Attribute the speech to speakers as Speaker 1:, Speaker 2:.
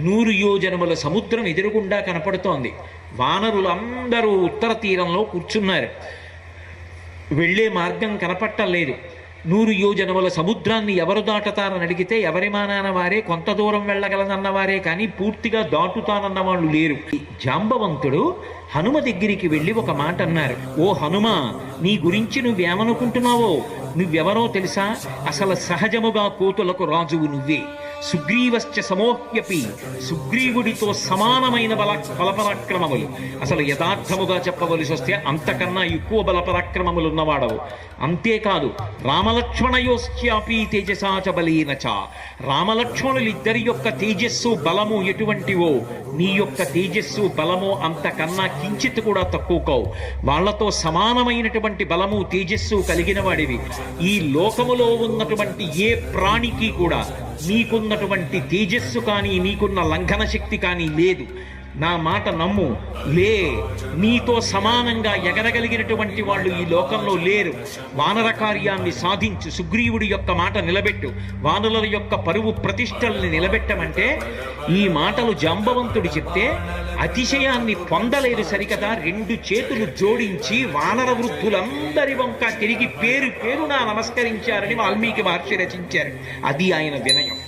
Speaker 1: 100 యోజనముల సముద్రం ఎదురుగుండా కనపడుతోంది. వానరులందరూ ఉత్తర తీరంలో కూర్చున్నారు. వెళ్ళే మార్గం కనపట్టలేదు. 100 యోజనముల సముద్రాన్ని ఎవరు దాటుతారని అడిగితే ఎవరి మానాన వారే, కొంత దూరం వెళ్ళగలనన్నవారే కానీ పూర్తిగా దాటుతానన్న వాళ్ళు లేరు. జాంబవంతుడు హనుమ దగ్గరికి వెళ్ళి ఒక మాట అన్నారు. ఓ హనుమ, నీ గురించి నువ్వేమనుకుంటున్నావో, నువ్వెవరో తెలుసా? అసలు సహజముగా కోతులకు రాజువు నువ్వే. సుగ్రీవశ్చ సమోహ్యపి, సుగ్రీవుడితో సమానమైన బలపరాక్రమములు, అసలు యథార్థముగా చెప్పవలసి వస్తే అంతకన్నా ఎక్కువ బలపరాక్రమములు ఉన్నవాడవు. అంతేకాదు రామలక్ష్మణయోశ్చాపి తేజసాచ బలీనచ, రామలక్ష్మణులిద్దరి యొక్క తేజస్సు బలము ఎటువంటివో నీ యొక్క తేజస్సు బలము అంతకన్నా కించిత్ కూడా తక్కువ కావు. వాళ్లతో సమానమైనటువంటి బలము తేజస్సు కలిగిన వాడివి. ఈ లోకములో ఉన్నటువంటి ఏ ప్రాణికి కూడా నీకున్నటువంటి తేజస్సు కానీ నీకున్న లంఘన శక్తి కానీ లేదు. నా మాట నమ్ము. నీతో సమానంగా ఎగరగలిగినటువంటి వాళ్ళు ఈ లోకంలో లేరు. వానర కార్యాన్ని సాధించు, సుగ్రీవుడి యొక్క మాట నిలబెట్టు, వానరుల యొక్క పరువు ప్రతిష్టల్ని నిలబెట్టమంటే ఈ మాటలు జాంబవంతుడు చెప్తే అతిశయాన్ని పొందలేదు సరికదా. 2 చేతులు జోడించి వానర వృద్ధులందరి వంక తిరిగి పేరున నమస్కరించారని వాల్మీకి మహర్షి రచించారు. అది ఆయన వినయం.